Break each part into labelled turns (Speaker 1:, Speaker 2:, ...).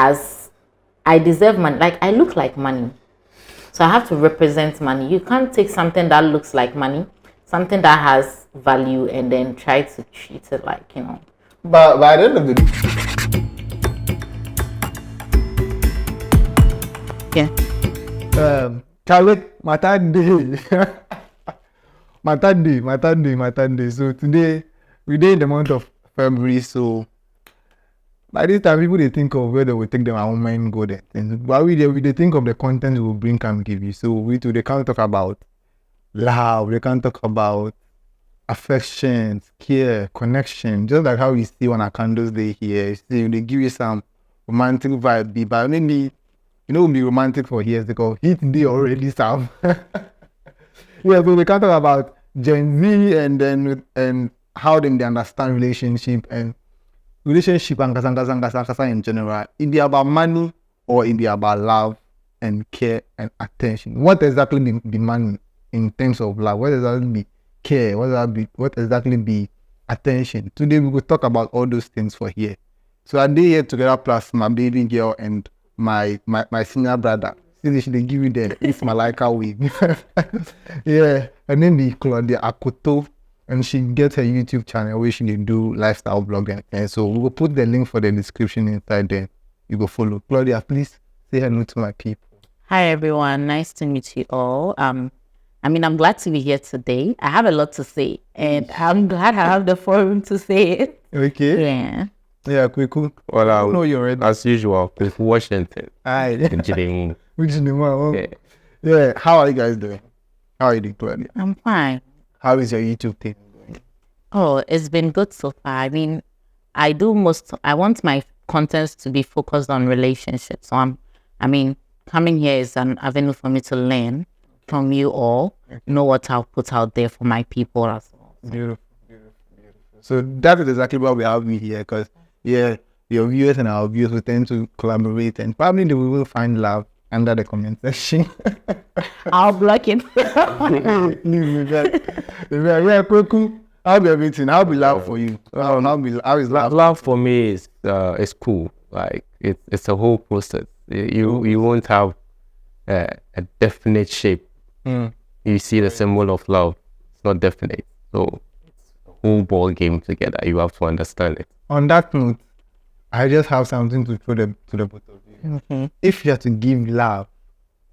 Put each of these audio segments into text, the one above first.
Speaker 1: as I deserve money. Like I look like money. So I have to represent money. You can't take something that looks like money, something that has value, and then try to treat it like,
Speaker 2: But by the end of the day, Charlotte, my third day. my third day. So today, we're in the month of February. So by this time, people they think of whether we take them our own mind go there. But we they think of the content we will bring and give you. So they can't talk about love. They can't talk about affection, care, connection. Just like how we see on our candles day here. See, they give you some romantic vibe, but maybe be romantic for years because heat day already some. Yeah, so we can't talk about Gen Z and how they understand relationship and kasa in general. Is it about money or is it about love and care and attention? What exactly be money in terms of love? What exactly be care? What exactly be attention? Today we will talk about all those things for here. So I did here together plus my baby girl and my senior brother. See, they give you it's Malika wig. Yeah, her name be Claudia Akoto, and she gets her YouTube channel where she do lifestyle blogging. And so we will put the link for the description inside there. You go follow. Claudia, please say hello to my people.
Speaker 1: Hi everyone, nice to meet you all. I'm glad to be here today. I have a lot to say, and I'm glad I have the forum to say it.
Speaker 2: Okay.
Speaker 1: Yeah.
Speaker 2: Yeah, cool.
Speaker 3: Well, I
Speaker 2: know you're ready.
Speaker 3: As usual, with Washington.
Speaker 2: Aye.
Speaker 3: Engineering.
Speaker 2: Yeah. How are you guys doing? How are you doing, Claudia?
Speaker 1: I'm fine.
Speaker 2: How is your YouTube thing going?
Speaker 1: Oh, it's been good so far. I want my contents to be focused on relationships. So coming here is an avenue for me to learn from you all, know what I'll put out there for my people as well.
Speaker 2: Beautiful. So that is exactly why we have me here, because your viewers and our viewers will tend to collaborate, and probably we will find love under the comment section.
Speaker 1: I'll block it.
Speaker 2: Yeah, cool. How be everything? How be love for you? How is love?
Speaker 3: Love for me is cool. Like it's a whole process. You won't have a definite shape. You see the symbol of love. It's not definite. So it's a whole ball game together. You have to understand it.
Speaker 2: On that note, I just have something to throw to the both of you.
Speaker 1: Mm-hmm.
Speaker 2: If you had to give love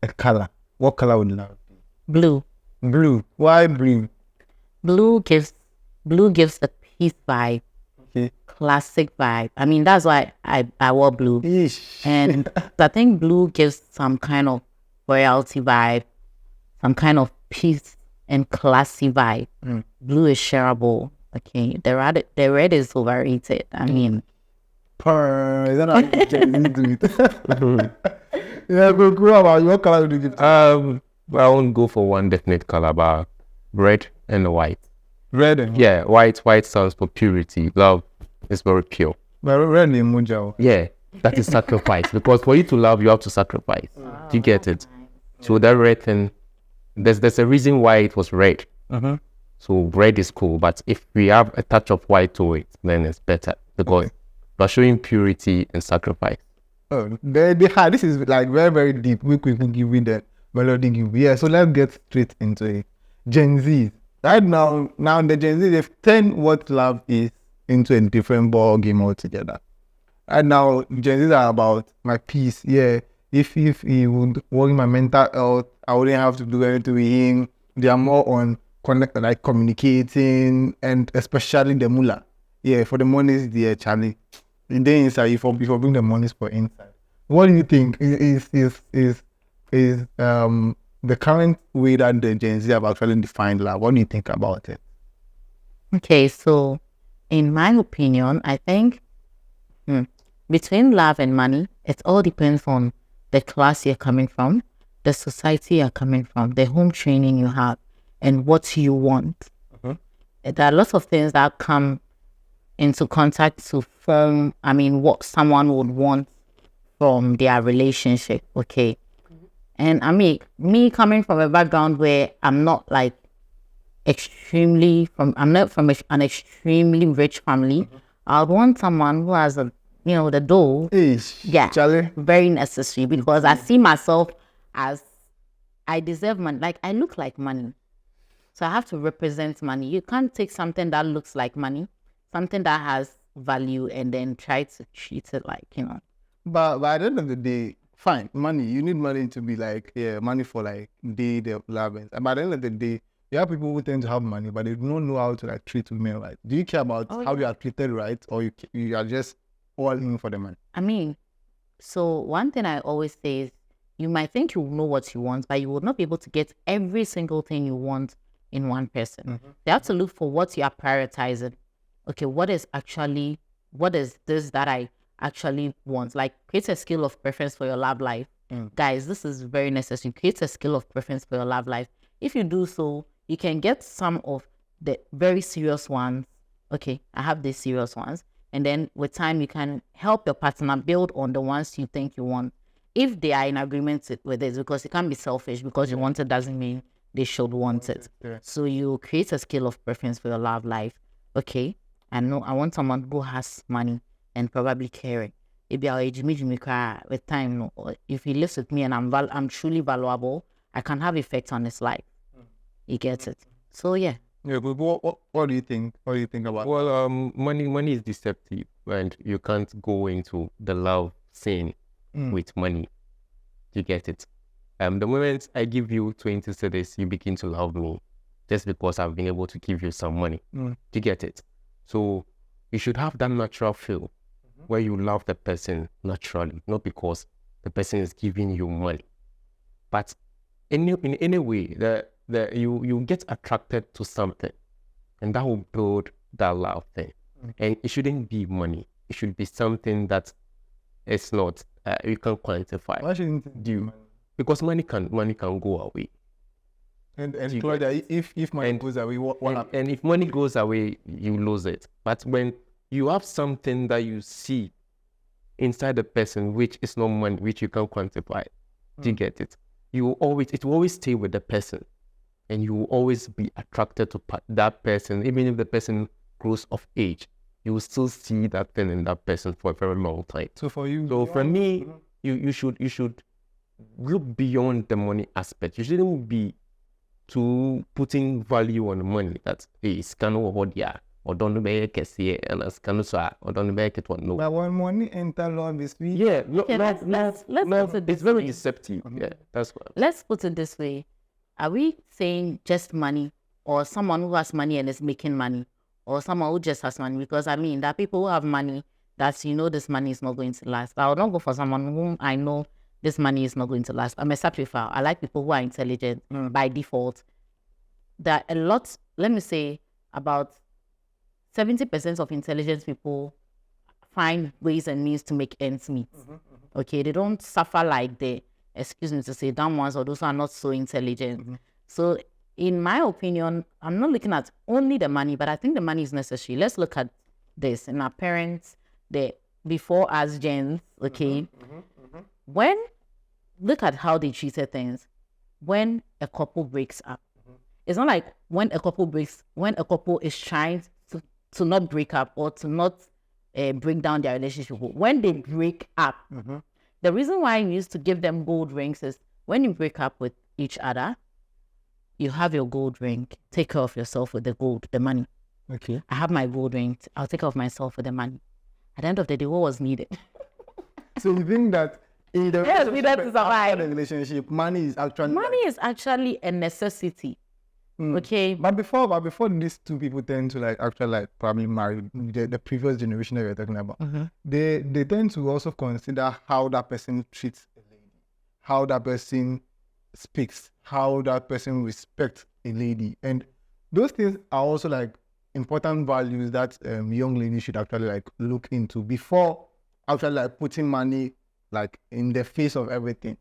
Speaker 2: a color, what color would love be?
Speaker 1: Blue.
Speaker 2: Blue. Why blue?
Speaker 1: Blue gives a peace vibe.
Speaker 2: Okay.
Speaker 1: Classic vibe. That's why I wore blue.
Speaker 2: Eesh.
Speaker 1: And I think blue gives some kind of royalty vibe, some kind of peace and classy vibe. Blue is shareable. Okay. The red is overrated.
Speaker 2: Is that how you do it? Yeah, go about what color do you give?
Speaker 3: I won't go for one definite color, but red and white.
Speaker 2: Red and
Speaker 3: white. White stands for purity. Love is very pure.
Speaker 2: But red is mojo.
Speaker 3: Yeah, that is sacrifice. Because for you to love, you have to sacrifice. Do you get it? So that red thing, there's a reason why it was red. So red is cool, but if we have a touch of white to it, then it's better because we're showing purity and sacrifice.
Speaker 2: Oh, this is like very, very deep. We quickly give you that melody. Yeah, so let's get straight into it. Gen Z. Right now the Gen Z, they've turned what love is into a different ball game altogether. Right now, Gen Z are about my peace. Yeah, if he would worry my mental health, I wouldn't have to do anything with him. They are more on connect, like communicating, and especially the mullah. Yeah, for the monies, the Charlie. And then inside, if you bring the monies for inside. What do you think is the current way that the Gen Z have actually defined love? What do you think about it?
Speaker 1: Okay, so in my opinion, I think between love and money, it all depends on the class you're coming from, the society you're coming from, the home training you have, and what you want. There are lots of things that come into contact to form, what someone would want from their relationship, okay? And me coming from a background where I'm not like I'm not from an extremely rich family. I would want someone who has a the dough. Yeah,
Speaker 2: Charlie.
Speaker 1: very necessary because I see myself as I deserve money. Like I look like money. So I have to represent money. You can't take something that looks like money, something that has value, and then try to treat it like,
Speaker 2: But at the end of the day, fine, money. You need money to be like, money for like the loving. And by the end of the day, you have people who tend to have money, but they don't know how to like treat women right. Do you care about how you are treated right, or you are just all in for the money?
Speaker 1: I mean, so one thing I always say is you might think you know what you want, but you will not be able to get every single thing you want in one person. You have to look for what you are prioritizing. Okay, what is this that I actually want? Like create a skill of preference for your love life. Guys, this is very necessary. Create a skill of preference for your love life. If you do so, you can get some of the very serious ones. Okay, I have these serious ones. And then with time, you can help your partner build on the ones you think you want. If they are in agreement with it, because you can't be selfish because you want it doesn't mean they should want it. So you create a skill of preference for your love life. Okay, I want someone who has money and probably caring. If with time, if he lives with me and I'm truly valuable, I can have effect on his life. You get it? So yeah.
Speaker 2: Yeah, but what do you think? What do you think about?
Speaker 3: Well, money is deceptive, and you can't go into the love scene with money. You get it? The moment I give you 20 cedis, you begin to love me, just because I've been able to give you some money. You get it? So you should have that natural feel where you love the person naturally, not because the person is giving you money, but in any way that you get attracted to something, and that will build that love thing. And it shouldn't be money. It should be something that is not you can quantify.
Speaker 2: Why shouldn't it be money?
Speaker 3: Because money can go away.
Speaker 2: And Claudia, if money goes away, what happens?
Speaker 3: And if money goes away, you lose it. But when you have something that you see inside the person, which is not money, which you can quantify, do you get it? It will always stay with the person, and you will always be attracted to that person, even if the person grows of age. You will still see that thing in that person for a very long time.
Speaker 2: So for you,
Speaker 3: for me, you should look beyond the money aspect. You shouldn't be too putting value on money. That is kind of what or don't make it see and as kind of or don't make it what no.
Speaker 2: But when money enter love is we.
Speaker 3: Yeah,
Speaker 1: let's put it
Speaker 3: it's very deceptive. Yeah, that's what.
Speaker 1: Let's put it this way: are we saying just money, or someone who has money and is making money, or someone who just has money? Because I mean, there are people who have money that this money is not going to last. I would not go for someone whom I know this money is not going to last. I'm a sacrifice. I like people who are intelligent by default. There are a lot. Let me say about 70% of intelligent people find ways and means to make ends meet. Okay, they don't suffer like the, excuse me to say, dumb ones or those who are not so intelligent. So in my opinion, I'm not looking at only the money, but I think the money is necessary. Let's look at this. In our parents, before us gens, okay, look at how they treated things. When a couple breaks up, it's not like when a couple is trying to not break up or to not break down their relationship. When they break up, the reason why we used to give them gold rings is when you break up with each other, you have your gold ring. Take care of yourself with the money.
Speaker 2: Okay.
Speaker 1: I have my gold ring. I'll take care of myself with the money. At the end of the day, what was needed?
Speaker 2: So you think that in the
Speaker 1: relationship,
Speaker 2: money is actually
Speaker 1: a necessity. Okay.
Speaker 2: But before these two people tend to actually probably marry the previous generation that we were talking about, they tend to also consider how that person treats a lady, how that person speaks, how that person respects a lady, and those things are also important values that young ladies should actually look into before actually putting money in the face of everything.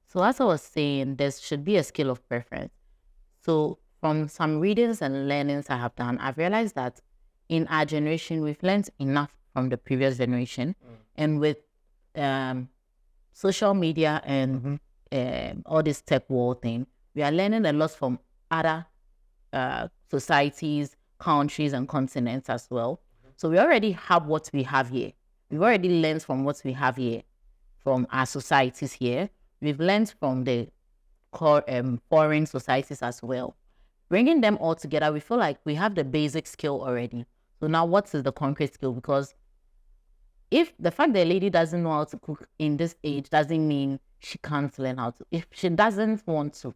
Speaker 1: So as I was saying, there should be a skill of preference. So from some readings and learnings I have done, I've realized that in our generation, we've learned enough from the previous generation. And with social media and all this tech world thing, we are learning a lot from other societies, countries, and continents as well. So we already have what we have here. we've already learned from what we have here, from our societies here. We've learned from the foreign societies as well. Bringing them all together, we feel like we have the basic skill already. So now what is the concrete skill? Because if the fact that a lady doesn't know how to cook in this age doesn't mean she can't learn how to. If she doesn't want to.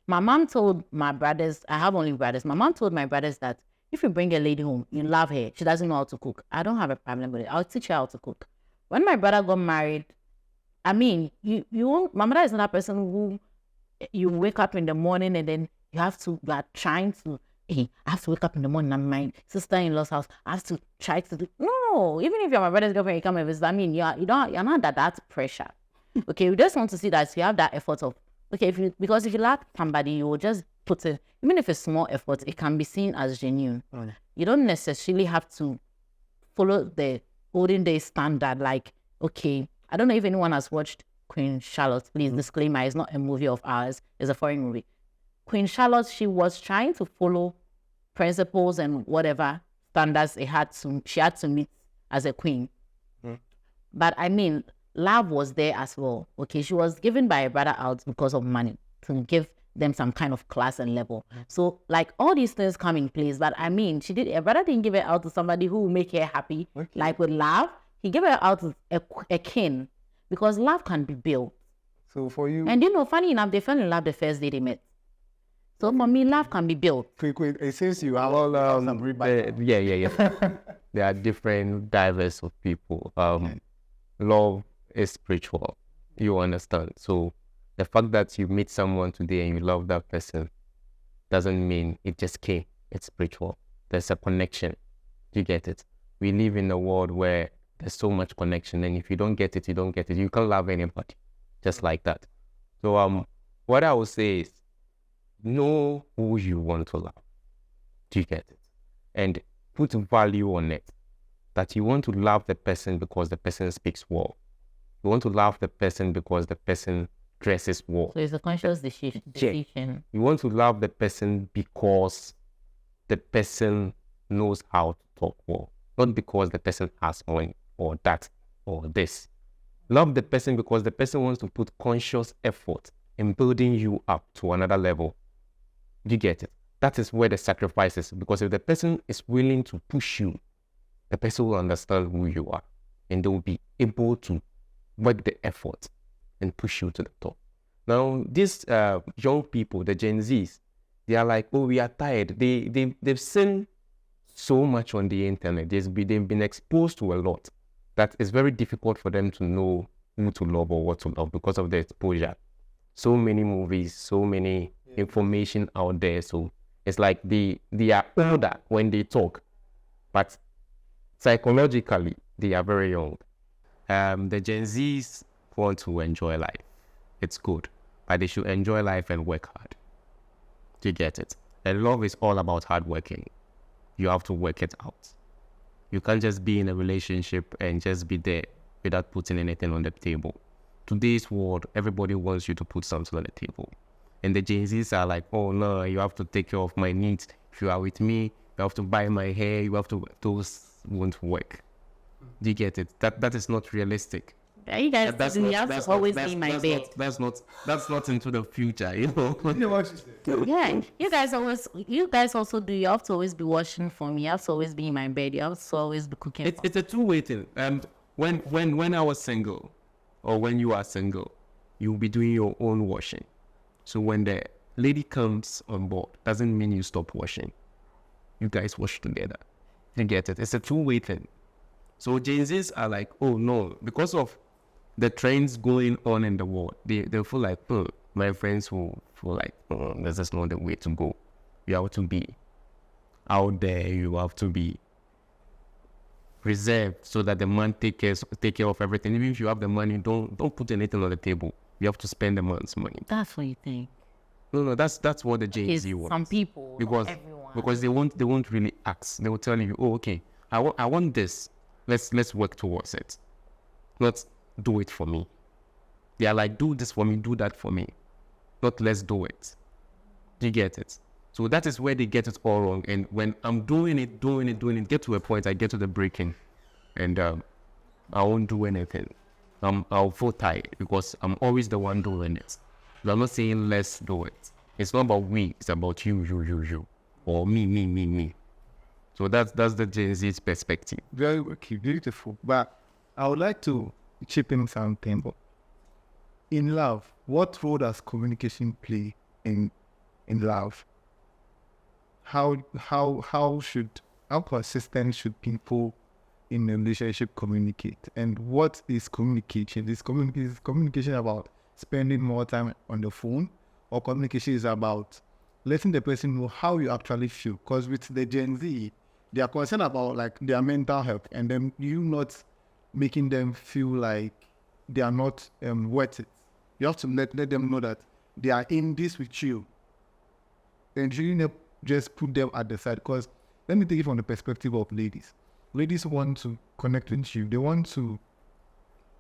Speaker 1: My mom told my brothers, I have only brothers. My mom told my brothers that if you bring a lady home, you love her, she doesn't know how to cook. I don't have a problem with it. I'll teach her how to cook. When my brother got married, I mean, you won't, my mother is not that person who you wake up in the morning and then you are trying to, hey, I have to wake up in the morning. I'm my sister-in-law's house. I have to try to do, no, even if you're my brother's girlfriend, you come and visit, I mean, you're not that pressure. Okay, we just want to see that you have that effort of, okay, because if you like somebody, you will just put it, even if it's small effort, it can be seen as genuine. You don't necessarily have to follow the olden day standard, like, okay, I don't know if anyone has watched Queen Charlotte. Please, disclaimer, it's not a movie of ours, it's a foreign movie. Queen Charlotte, she was trying to follow principles and whatever standards she had to meet as a queen. But I mean, love was there as well. Okay, she was given by a brother out because of money to give them some kind of class and level. So like all these things come in place. But I mean, a brother didn't give her out to somebody who will make her happy. Like with love, he gave her out to a king, because love can be built.
Speaker 2: So for you,
Speaker 1: and funny enough, they fell in love the first day they met. So for me, love can be built.
Speaker 2: It seems you have all
Speaker 3: yeah. There are different diverse of people. Love is spiritual. You understand? So the fact that you meet someone today and you love that person doesn't mean it just came. It's spiritual. There's a connection. You get it? We live in a world where there's so much connection, and if you don't get it, you don't get it. You can't love anybody just like that. So what I would say is, know who you want to love. Do you get it? And put value on it. That you want to love the person because the person speaks well. You want to love the person because the person dresses well.
Speaker 1: So it's a conscious decision.
Speaker 3: You want to love the person because the person knows how to talk well. Not because the person has money or that or this. Love the person because the person wants to put conscious effort in building you up to another level. You get it? That is where the sacrifice is. Because if the person is willing to push you, the person will understand who you are. And they will be able to work the effort and push you to the top. Now, these young people, the Gen Zs, they are like, oh, we are tired. They've seen so much on the internet. They've been exposed to a lot that it's very difficult for them to know who to love or what to love because of the exposure. So many movies, so many information out there. So it's like they are older when they talk, but psychologically, they are very young. The Gen Zs want to enjoy life. It's good, but they should enjoy life and work hard. Do you get it? And love is all about hard working. You have to work it out. You can't just be in a relationship and just be there without putting anything on the table. Today's world, everybody wants you to put something on the table. And the Gen Zs are like, oh no, you have to take care of my needs. If you are with me, you have to buy my hair, you have to, those won't work. Do you get it? That is not realistic.
Speaker 1: You guys, you have to always be my bed.
Speaker 3: That's not into the future, you know.
Speaker 1: Yeah, you guys also do. You have to always be watching for me. You have to always be in my bed. You have to always be cooking.
Speaker 3: It's a two-way thing. When I was single, or when you are single, you'll be doing your own washing. So when the lady comes on board, doesn't mean you stop washing. You guys wash together. You get it? It's a two-way thing. So Gen Zs are like, oh no, because of the trends going on in the world, they feel like, my friends will feel like, this is not the way to go. You have to be out there. You have to be reserved so that the man take care of everything. Even if you have the money, don't put anything on the table. You have to spend the man's money.
Speaker 1: That's what you think.
Speaker 3: No, that's what the Gen Z wants.
Speaker 1: Some people,
Speaker 3: because they won't really ask. They will tell you, oh, okay, I want this. Let's work towards it. Not do it for me. They are like, do this for me, do that for me. Not let's do it. Do you get it? So that is where they get it all wrong. And when I'm doing it, get to a point, I get to the breaking. And I won't do anything. I'll feel tired because I'm always the one doing it. So I'm not saying let's do it. It's not about we, it's about you, or me. So that's the Gen Z's perspective.
Speaker 2: Very okay, beautiful. But I would like to chip in something. In love, what role does communication play in love? How consistent should people in a relationship communicate? And what is communication? Is communication about spending more time on the phone, or communication is about letting the person know how you actually feel? Because with the Gen Z, they are concerned about like their mental health, and then you not making them feel like they are not worth it. You have to let them know that they are in this with you, and you need to just put them at the side. Because let me take it from the perspective of ladies. Ladies want to connect with you. They want to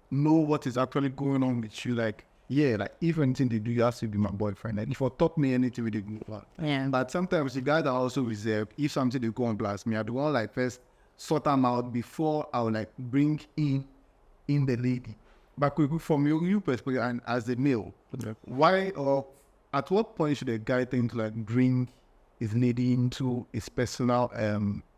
Speaker 2: know what is actually going on with you. Like, yeah, like if anything they do, you have to be my boyfriend. Like if you talk me anything with the
Speaker 1: Yeah.
Speaker 2: But sometimes the guys are also reserved. If something they go and blast me, I do want like first sort them out before I will like bring in the lady. But from your perspective and as a male, why or at what point should a guy think to like bring his lady into his personal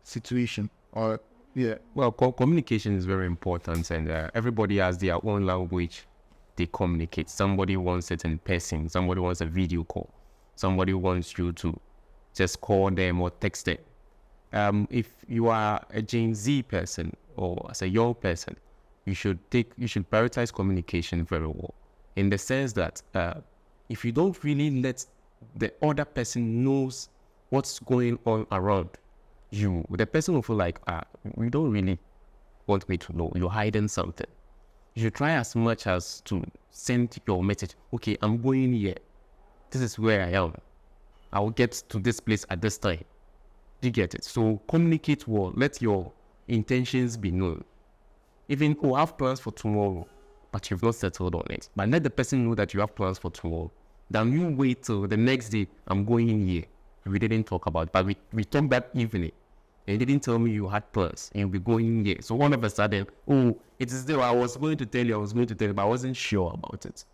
Speaker 2: situation? Or yeah.
Speaker 3: Well, communication is very important, and everybody has their own language they communicate. Somebody wants it in person, somebody wants a video call, somebody wants you to just call them or text them. If you are a Gen Z person or as a young person, you should prioritize communication very well, in the sense that if you don't really let the other person knows what's going on around you, the person will feel like, you don't really want me to know, you're hiding something. You should try as much as to send your message. Okay, I'm going here. This is where I am. I will get to this place at this time. Do you get it? So communicate well. Let your intentions be known. Even have plans for tomorrow, but you've not settled on it. But let the person know that you have plans for tomorrow. Then you wait till the next day. I'm going in here. We didn't talk about it, but we talked that evening. And you didn't tell me you had plans and you'll be going in here. So all of a sudden, it is there. I was going to tell you, but I wasn't sure about it.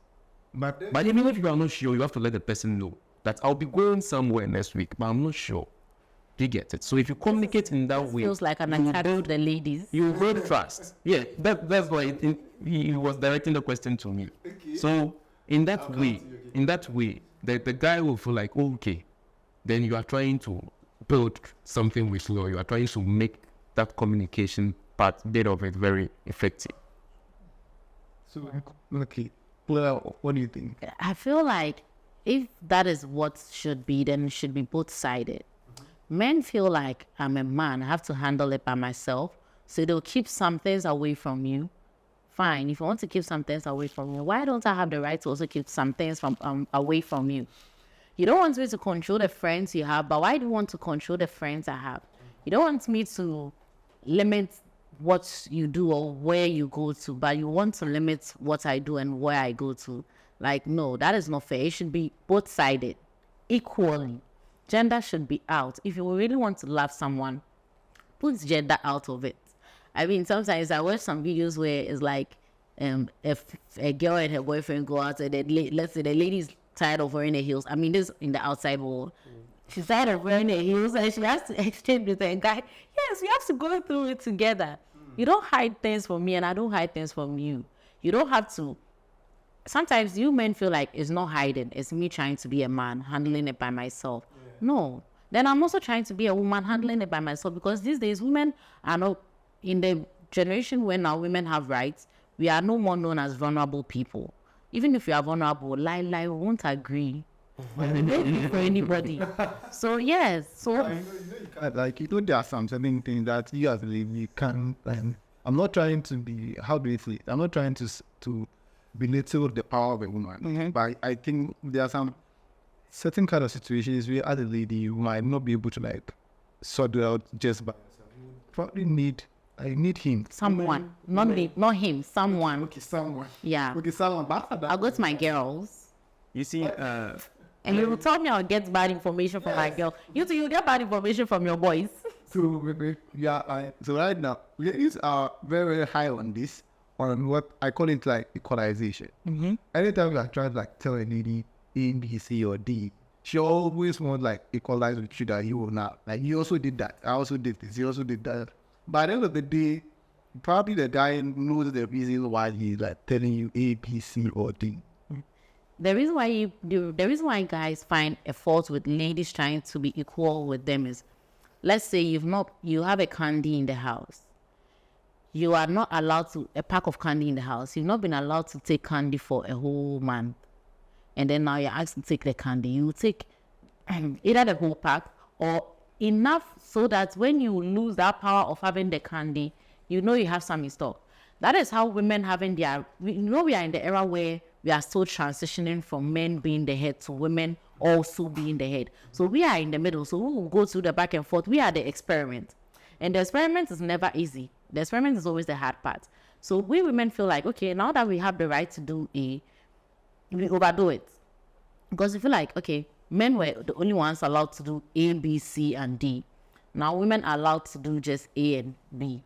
Speaker 3: But even if you are not sure, you have to let the person know that I'll be going somewhere next week, but I'm not sure. Do you get it? So if you communicate in that way,
Speaker 1: Feels like an attack to the ladies.
Speaker 3: you build trust. Yeah, that's why he was directing the question to me. Okay. So in that way, the guy will feel like, okay, then you are trying to build something with law. You are trying to make that communication part, bit of it, very effective.
Speaker 2: So, okay, well, what do you think?
Speaker 1: I feel like if that is what should be, then it should be both-sided. Men feel like I'm a man, I have to handle it by myself, so they'll keep some things away from you. Fine, if you want to keep some things away from me, why don't I have the right to also keep some things from away from you? You don't want me to control the friends you have, but why do you want to control the friends I have? You don't want me to limit what you do or where you go to, but you want to limit what I do and where I go to. Like, no, that is not fair. It should be both-sided, equally. Gender should be out. If you really want to love someone, put gender out of it. I mean, sometimes I watch some videos where it's like if a girl and her boyfriend go out and let's say the lady's tired of wearing the heels. I mean, this in the outside world. She's tired of wearing the heels and she has to exchange with a guy. Yes, we have to go through it together. You don't hide things from me and I don't hide things from you. You don't have to. Sometimes you men feel like it's not hiding. It's me trying to be a man, handling it by myself. Yeah. No. Then I'm also trying to be a woman, handling it by myself, because these days women are not, in the generation when now women have rights, we are no more known as vulnerable people. Even if you are vulnerable, we won't agree for anybody. So yes, so
Speaker 2: there are some certain things that you as a lady can. I'm not trying to be. How do you say it? I'm not trying to belittle the power of a woman, but I think there are some certain kind of situations where as a lady you might not be able to like sort it out just by yourself. You probably need him.
Speaker 1: Someone. Not him. Someone.
Speaker 2: Okay, someone.
Speaker 1: Yeah.
Speaker 2: Okay, someone.
Speaker 1: I'll go to my girls.
Speaker 3: You see,
Speaker 1: and you will tell me I'll get bad information from my girl. You too, you'll get bad information from your boys.
Speaker 2: So right now, ladies are very, very high on this. on what I call it like equalization. Anytime I try to like tell a lady A, B, C, or D, she always wants like equalize with you that you will not. Like you also did that. I also did this. You also did that. By the end of the day, probably the guy knows the reason why he's like telling you A, B, C, or D.
Speaker 1: The reason why guys find a fault with ladies trying to be equal with them is, let's say you have a candy in the house. You are not allowed to, a pack of candy in the house. You've not been allowed to take candy for a whole month. And then now you're asked to take the candy. You take either the whole pack or enough so that when you lose that power of having the candy, you know you have some in stock. That is how women having we are in the era where we are still transitioning from men being the head to women also being the head. So we are in the middle. So we will go through the back and forth. We are the experiment. And the experiment is never easy. The experiment is always the hard part. So we women feel like, okay, now that we have the right to do A, we overdo it. Because we feel like, okay, men were the only ones allowed to do A, B, C, and D. Now women are allowed to do just A and B.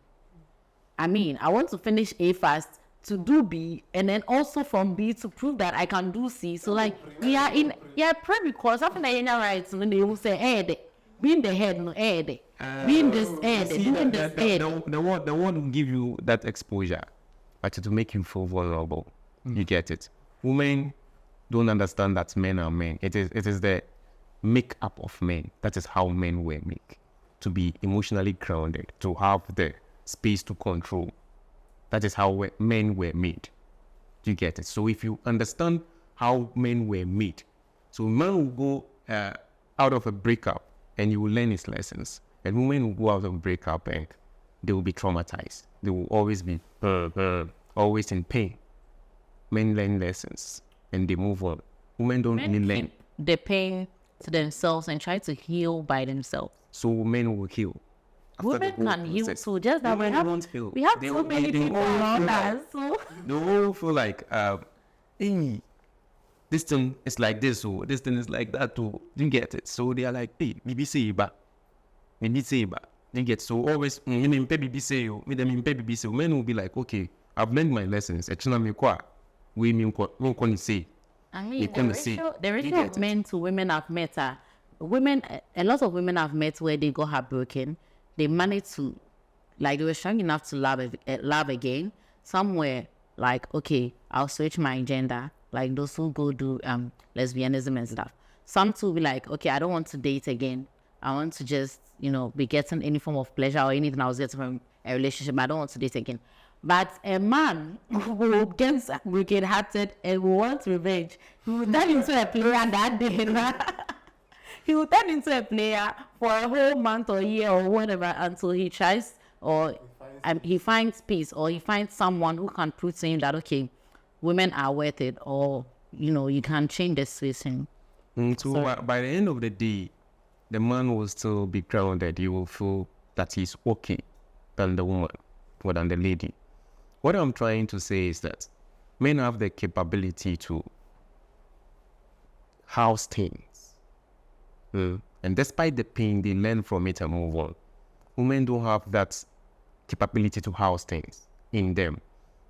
Speaker 1: I mean, I want to finish A first to do B, and then also from B to prove that I can do C. So like we are in prerequisites. Something that you're right. So when they will say, "Hey, being the head, no head, being this head, doing this head."
Speaker 3: The one will give you that exposure, but to make you feel vulnerable. You get it. Women don't understand that men are men. It is the make-up of men. That is how men were made. To be emotionally grounded, to have the space to control. That is how men were made. Do you get it? So if you understand how men were made, so man will go out of a breakup and you will learn his lessons. And women will go out of a breakup and they will be traumatized. They will always be always in pain. Men learn lessons and they move on. Women don't really learn.
Speaker 1: The pain to themselves and try to heal by themselves.
Speaker 3: So men will heal.
Speaker 1: Women can heal too, just that we have
Speaker 3: They
Speaker 1: so many people around us. So
Speaker 3: they all feel like, hey, this thing is like this, so this thing is like that too. You get it? So they are like, hey, BBC, but you get so always BBC, men will be like, okay, I've learned my lessons. We mean say.
Speaker 1: I mean, the ratio of men to women I've met are a lot of women I've met where they got heartbroken. They managed to, like, they were strong enough to love again. Some were like, okay, I'll switch my gender. Like those who go do lesbianism and stuff. Some too be like, okay, I don't want to date again. I want to just, be getting any form of pleasure or anything I was getting from a relationship. I don't want to date again. But a man who gets wicked-hearted and who wants revenge, he will turn into a player that day. He will turn into a player for a whole month or year or whatever until he tries or he finds peace or he finds someone who can prove to him that, okay, women are worth it or, you can change the situation.
Speaker 3: So by the end of the day, the man will still be grounded. He will feel that he's okay than the woman or than the lady. What I'm trying to say is that men have the capability to house things. And despite the pain, they learn from it and move on. Women don't have that capability to house things in them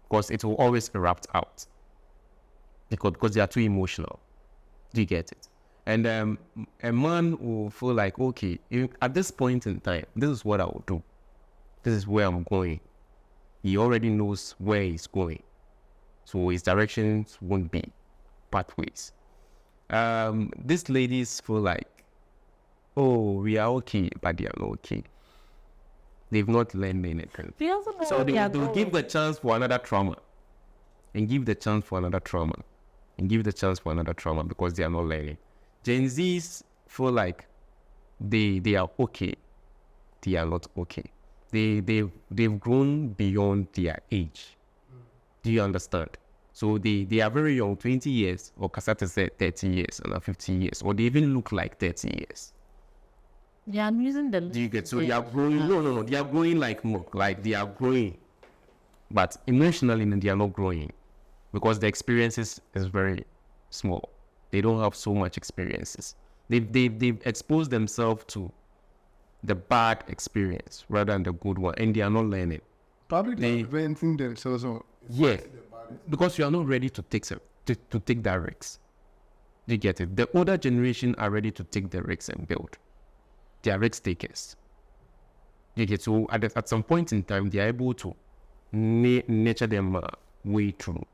Speaker 3: because it will always erupt out because they are too emotional. Do you get it? And a man will feel like, okay, at this point in time, this is what I will do. This is where I'm going. He already knows where he's going. So his directions won't be pathways. These ladies feel like, oh, we are okay, but they are not okay. They've not learned anything. So they'll give the chance for another trauma. And give the chance for another trauma. And give the chance for another trauma because they are not learning. Gen Zs feel like they are okay. They are not okay. They've grown beyond their age. Do you understand? So they are very young, 20 years, or Kasata said 30 years, or 15 years, or they even look like 30 years.
Speaker 1: They are using the...
Speaker 3: Do you get? So they are growing. No. They are growing like more. Like they are growing. But emotionally, they are not growing. Because the experiences is very small. They don't have so much experiences. They've exposed themselves to the bad experience rather than the good one. And they are not learning.
Speaker 2: Probably they're preventing themselves
Speaker 3: Yeah, because you are not ready to take that risk. You get it? The older generation are ready to take the risks and build. They are risk takers. You get, so at some point in time, they are able to nurture them way through.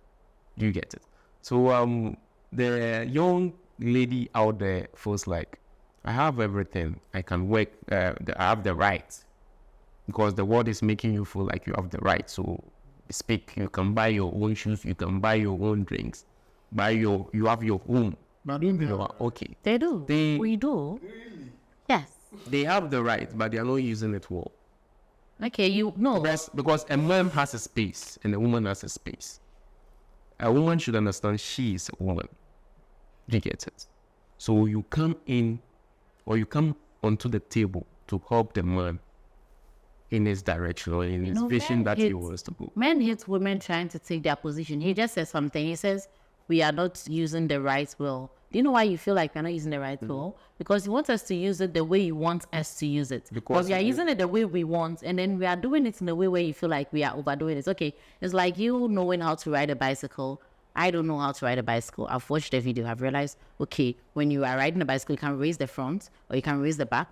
Speaker 3: You get it? So the young lady out there feels like, I have everything. I can work. I have the right, because the world is making you feel like you have the right. So speak. You can buy your own shoes. You can buy your own drinks. You have your home. You are okay.
Speaker 1: They do. We do.
Speaker 2: Really?
Speaker 1: Yes.
Speaker 3: They have the right, but they are not using it well.
Speaker 1: Okay,
Speaker 3: Because a man has a space and a woman has a space. A woman should understand she is a woman. You get it? So you come in, or you come onto the table to help the man in his direction or in his vision that he wants to go.
Speaker 1: Men hate women trying to take their position. He just says something. He says, we are not using the right will. Do you know why you feel like we're not using the right will? Because you want us to use it the way you want us to use it. Because we are using it the way we want, and then we are doing it in the way where you feel like we are overdoing it. Okay, it's like you knowing how to ride a bicycle. I don't know how to ride a bicycle. I've watched the video. I've realized, okay, when you are riding a bicycle, you can raise the front or you can raise the back.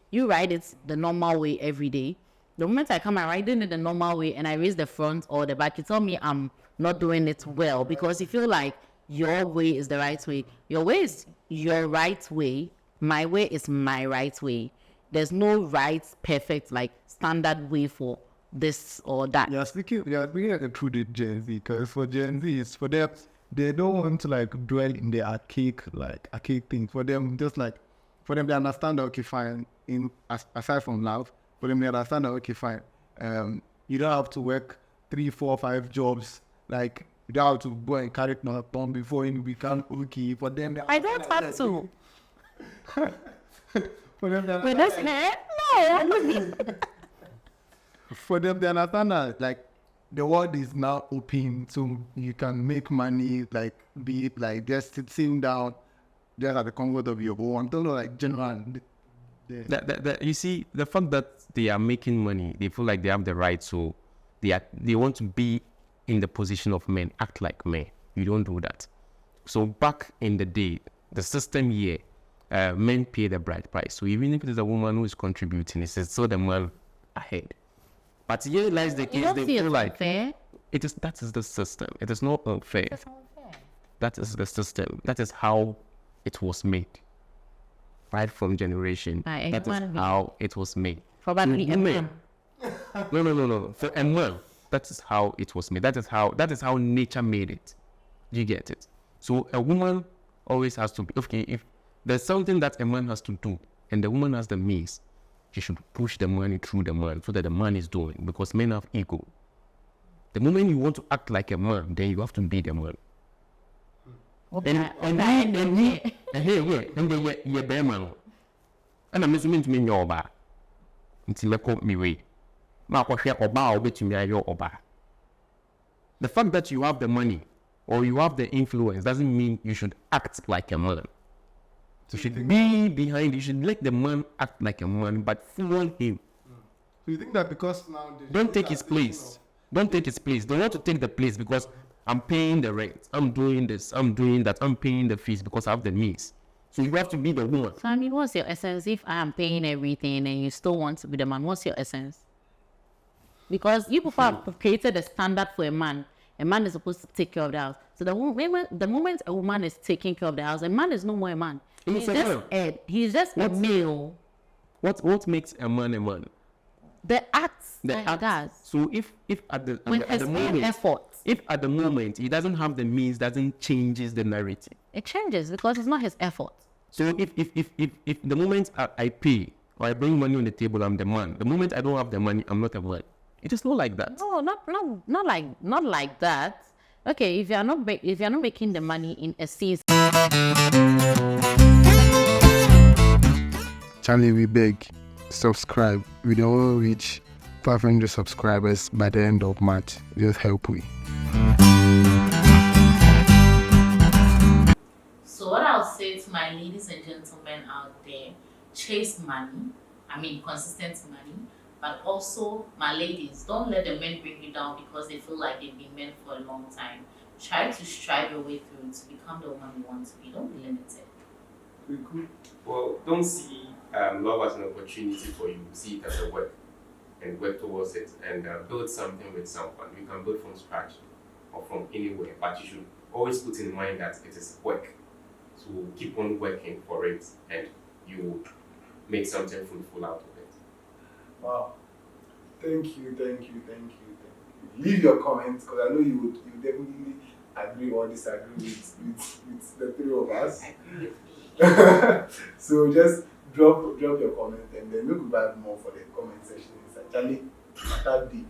Speaker 1: You ride it the normal way every day. The moment I come and riding it the normal way and I raise the front or the back, you tell me I'm not doing it well, because you feel like your way is the right way. Your way is your right way. My way is my right way. There's no right, perfect, like standard way for this or that.
Speaker 2: Yeah, speaking like through the Gen Z, because for Gen Z, it's for them, they don't want to like dwell in the archaic thing. For them, they understand that, okay, fine. Aside from love, for them, they understand that, okay, fine. You don't have to work 3, 4, 5 jobs. Like, you don't have to go and carry it on before you become okay. For them,
Speaker 1: I don't have to.
Speaker 2: For them,
Speaker 1: With this hair? No.
Speaker 2: for them, they understand that, like, the world is now open, so you can make money, like, be it like just sitting down, just at the comfort of your home. I'm talking like general.
Speaker 3: You see, the fact that they are making money, they feel like they have the right, so they want to be in the position of men, act like men. You don't do that. So back in the day, the system here, men pay the bride price. So even if it is a woman who is contributing, it's still the man ahead. But here lies the case, they feel like
Speaker 1: fair.
Speaker 3: that is the system. It is not unfair.
Speaker 1: That's unfair.
Speaker 3: That is the system. That is how it was made. Right from generation. That is how it was made.
Speaker 1: Probably a man.
Speaker 3: No. For a man, that is how it was made. That is how nature made it. You get it? So a woman always has to be, okay, if there's something that a man has to do and the woman has the means, she should push the money through the man so that the man is doing, because men have ego. The moment you want to act like a man, then you have to be the man. And I'm assuming to me your oba until I call me way. The fact that you have the money or you have the influence doesn't mean you should act like a man. You should be behind, you should let the man act like a man, but follow him.
Speaker 2: So you think that because now
Speaker 3: Don't take his place. Don't take his place. Don't want to take the place because I'm paying the rent, I'm doing this, I'm doing that, I'm paying the fees because I have the means. So you have to be the woman.
Speaker 1: So I mean, what's your essence? If I am paying everything and you still want to be the man, what's your essence? Because you people have created a standard for a man. A man is supposed to take care of the house. So the moment a woman is taking care of the house, a man is no more a man. He's just a male.
Speaker 3: What makes a man a man?
Speaker 1: The acts like that.
Speaker 3: So if at the moment,
Speaker 1: effort.
Speaker 3: If at the moment he doesn't have the means, doesn't changes the narrative.
Speaker 1: It changes because it's not his effort.
Speaker 3: So if the moment I pay or I bring money on the table, I'm the man. The moment I don't have the money, I'm not a man. It is not like that.
Speaker 1: No, not like that. Okay, if you're not making the money in a season.
Speaker 2: Charlie, we beg, subscribe. We don't reach 500 subscribers by the end of March. Just help me.
Speaker 1: So what I'll say to my ladies and gentlemen out there, chase money. I mean consistent money. But also, my ladies, don't let the men bring you down because they feel like they've been men for a long time. Try to strive your way through to become the woman you want to be. Don't be limited.
Speaker 4: Very good. Well, don't see love as an opportunity for you. See it as a work and work towards it and build something with someone. You can build from scratch or from anywhere, but you should always put in mind that it is work. So keep on working for it and you will make something fruitful out of it.
Speaker 2: Wow. Thank you. Leave your comments because I know you would definitely agree or disagree with the three of us.
Speaker 1: Agree with me.
Speaker 2: So just drop your comment and then we'll go back more for the comment section. It's actually that day.